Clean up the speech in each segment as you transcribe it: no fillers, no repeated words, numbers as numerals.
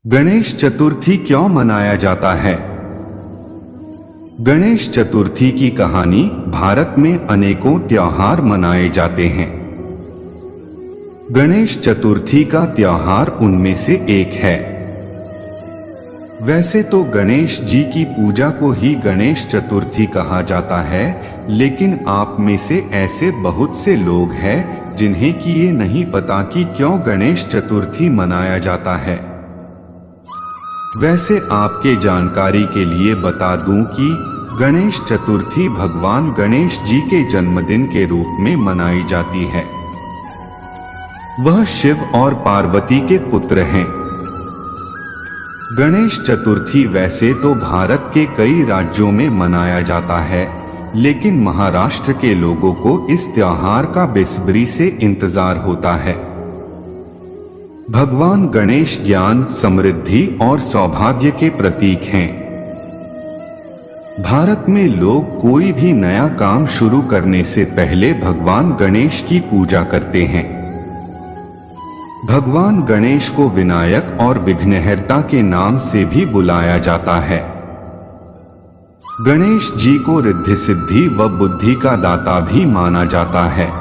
गणेश चतुर्थी क्यों मनाया जाता है? गणेश चतुर्थी की कहानी। भारत में अनेकों त्योहार मनाए जाते हैं। गणेश चतुर्थी का त्योहार उनमें से एक है। वैसे तो गणेश जी की पूजा को ही गणेश चतुर्थी कहा जाता है, लेकिन आप में से ऐसे बहुत से लोग हैं जिन्हें कि ये नहीं पता कि क्यों गणेश चतुर्थी मनाया जाता है। वैसे आपके जानकारी के लिए बता दूं कि गणेश चतुर्थी भगवान गणेश जी के जन्मदिन के रूप में मनाई जाती है। वह शिव और पार्वती के पुत्र हैं। गणेश चतुर्थी वैसे तो भारत के कई राज्यों में मनाया जाता है, लेकिन महाराष्ट्र के लोगों को इस त्योहार का बेसब्री से इंतजार होता है। भगवान गणेश ज्ञान, समृद्धि और सौभाग्य के प्रतीक हैं। भारत में लोग कोई भी नया काम शुरू करने से पहले भगवान गणेश की पूजा करते हैं। भगवान गणेश को विनायक और विघ्नहर्ता के नाम से भी बुलाया जाता है। गणेश जी को रिद्धि सिद्धि व बुद्धि का दाता भी माना जाता है।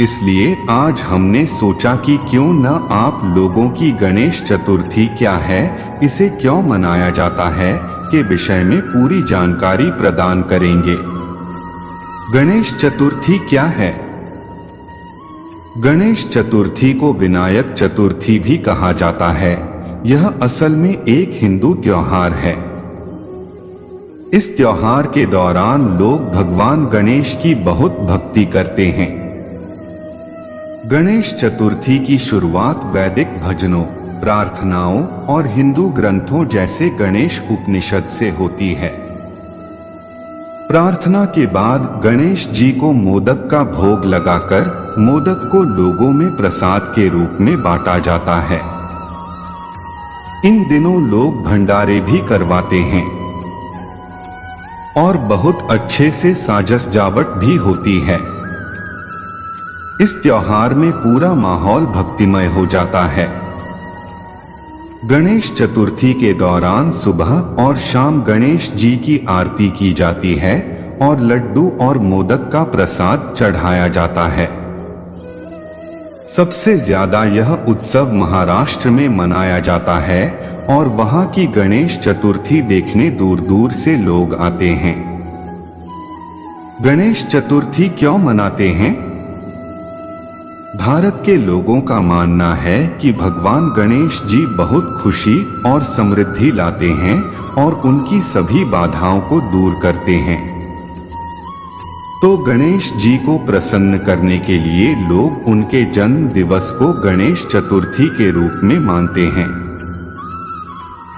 इसलिए आज हमने सोचा कि क्यों न आप लोगों की गणेश चतुर्थी क्या है, इसे क्यों मनाया जाता है के विषय में पूरी जानकारी प्रदान करेंगे। गणेश चतुर्थी क्या है? गणेश चतुर्थी को विनायक चतुर्थी भी कहा जाता है। यह असल में एक हिंदू त्योहार है। इस त्योहार के दौरान लोग भगवान गणेश की बहुत भक्ति करते हैं। गणेश चतुर्थी की शुरुआत वैदिक भजनों, प्रार्थनाओं और हिंदू ग्रंथों जैसे गणेश उपनिषद से होती है। प्रार्थना के बाद गणेश जी को मोदक का भोग लगाकर मोदक को लोगों में प्रसाद के रूप में बांटा जाता है। इन दिनों लोग भंडारे भी करवाते हैं और बहुत अच्छे से साज सजावट भी होती है। इस त्योहार में पूरा माहौल भक्तिमय हो जाता है। गणेश चतुर्थी के दौरान सुबह और शाम गणेश जी की आरती की जाती है और लड्डू और मोदक का प्रसाद चढ़ाया जाता है। सबसे ज्यादा यह उत्सव महाराष्ट्र में मनाया जाता है और वहां की गणेश चतुर्थी देखने दूर दूर से लोग आते हैं। गणेश चतुर्थी क्यों मनाते हैं? भारत के लोगों का मानना है कि भगवान गणेश जी बहुत खुशी और समृद्धि लाते हैं और उनकी सभी बाधाओं को दूर करते हैं। तो गणेश जी को प्रसन्न करने के लिए लोग उनके जन्म दिवस को गणेश चतुर्थी के रूप में मानते हैं।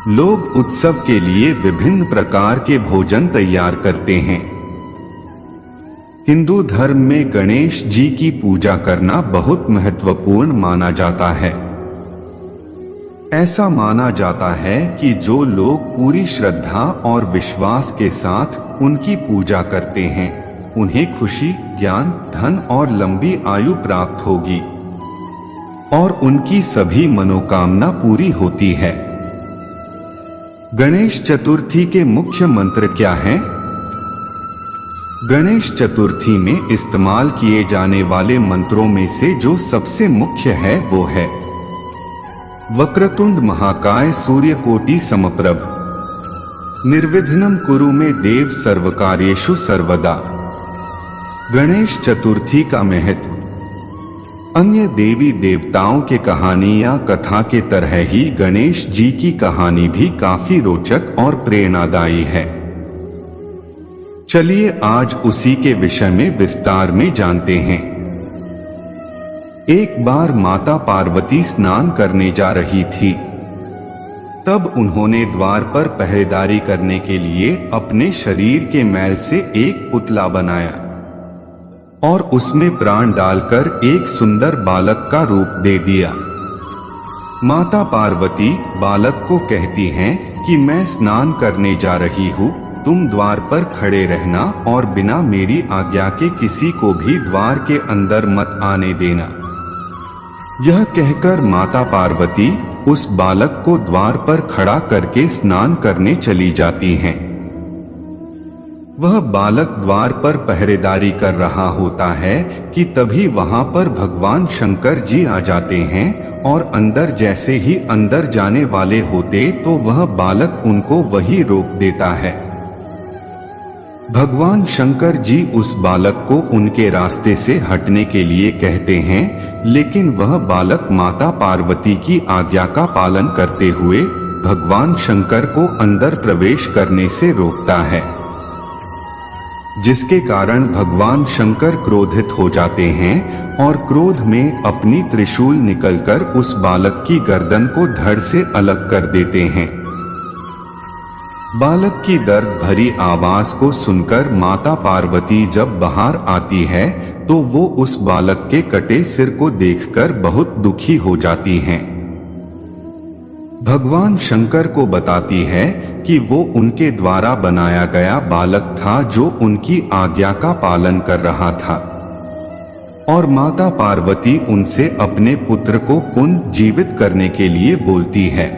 लोग उत्सव के लिए विभिन्न प्रकार के भोजन तैयार करते हैं। हिंदू धर्म में गणेश जी की पूजा करना बहुत महत्वपूर्ण माना जाता है। ऐसा माना जाता है कि जो लोग पूरी श्रद्धा और विश्वास के साथ उनकी पूजा करते हैं, उन्हें खुशी, ज्ञान, धन और लंबी आयु प्राप्त होगी और उनकी सभी मनोकामना पूरी होती है। गणेश चतुर्थी के मुख्य मंत्र क्या हैं? गणेश चतुर्थी में इस्तेमाल किए जाने वाले मंत्रों में से जो सबसे मुख्य है वो है वक्रतुंड महाकाय सूर्यकोटि समप्रभ, निर्विघ्नं कुरु मे देव सर्वकार्येषु सर्वदा। गणेश चतुर्थी का महत्व अन्य देवी देवताओं के कहानी या कथा के तरह ही गणेश जी की कहानी भी काफी रोचक और प्रेरणादायी है। चलिए आज उसी के विषय में विस्तार में जानते हैं। एक बार माता पार्वती स्नान करने जा रही थी। तब उन्होंने द्वार पर पहरेदारी करने के लिए अपने शरीर के मैल से एक पुतला बनाया और उसमें प्राण डालकर एक सुंदर बालक का रूप दे दिया। माता पार्वती बालक को कहती हैं कि मैं स्नान करने जा रही हूँ, तुम द्वार पर खड़े रहना और बिना मेरी आज्ञा के किसी को भी द्वार के अंदर मत आने देना। यह कहकर माता पार्वती उस बालक को द्वार पर खड़ा करके स्नान करने चली जाती हैं। वह बालक द्वार पर पहरेदारी कर रहा होता है कि तभी वहां पर भगवान शंकर जी आ जाते हैं और अंदर जैसे ही अंदर जाने वाले होते तो वह बालक उनको वही रोक देता है। भगवान शंकर जी उस बालक को उनके रास्ते से हटने के लिए कहते हैं, लेकिन वह बालक माता पार्वती की आज्ञा का पालन करते हुए भगवान शंकर को अंदर प्रवेश करने से रोकता है, जिसके कारण भगवान शंकर क्रोधित हो जाते हैं और क्रोध में अपनी त्रिशूल निकलकर उस बालक की गर्दन को धड़ से अलग कर देते हैं। बालक की दर्द भरी आवाज को सुनकर माता पार्वती जब बाहर आती है तो वो उस बालक के कटे सिर को देखकर बहुत दुखी हो जाती हैं। भगवान शंकर को बताती है कि वो उनके द्वारा बनाया गया बालक था जो उनकी आज्ञा का पालन कर रहा था, और माता पार्वती उनसे अपने पुत्र को पुनर्जीवित करने के लिए बोलती है।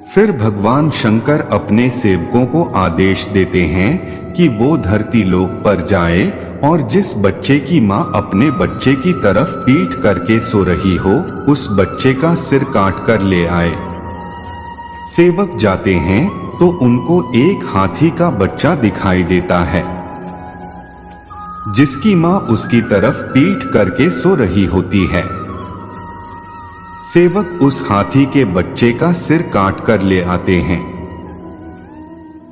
फिर भगवान शंकर अपने सेवकों को आदेश देते हैं कि वो धरती लोक पर जाए और जिस बच्चे की मां अपने बच्चे की तरफ पीठ करके सो रही हो उस बच्चे का सिर काट कर ले आए। सेवक जाते हैं तो उनको एक हाथी का बच्चा दिखाई देता है जिसकी मां उसकी तरफ पीठ करके सो रही होती है। सेवक उस हाथी के बच्चे का सिर काट कर ले आते हैं।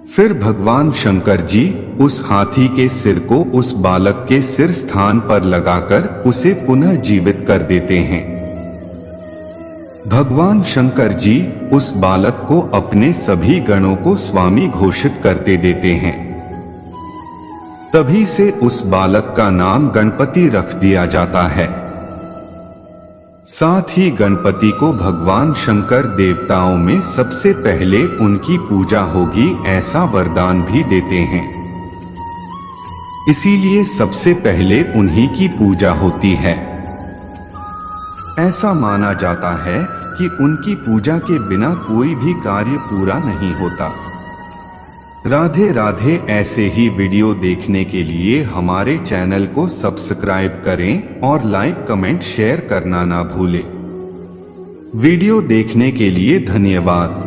फिर भगवान शंकर जी उस हाथी के सिर को उस बालक के सिर स्थान पर लगाकर उसे पुनः जीवित कर देते हैं। भगवान शंकर जी उस बालक को अपने सभी गणों को स्वामी घोषित करते देते हैं। तभी से उस बालक का नाम गणपति रख दिया जाता है। साथ ही गणपति को भगवान शंकर देवताओं में सबसे पहले उनकी पूजा होगी ऐसा वरदान भी देते हैं, इसीलिए सबसे पहले उन्हीं की पूजा होती है। ऐसा माना जाता है कि उनकी पूजा के बिना कोई भी कार्य पूरा नहीं होता। राधे राधे। ऐसे ही वीडियो देखने के लिए हमारे चैनल को सब्सक्राइब करें और लाइक कमेंट शेयर करना ना भूलें। वीडियो देखने के लिए धन्यवाद।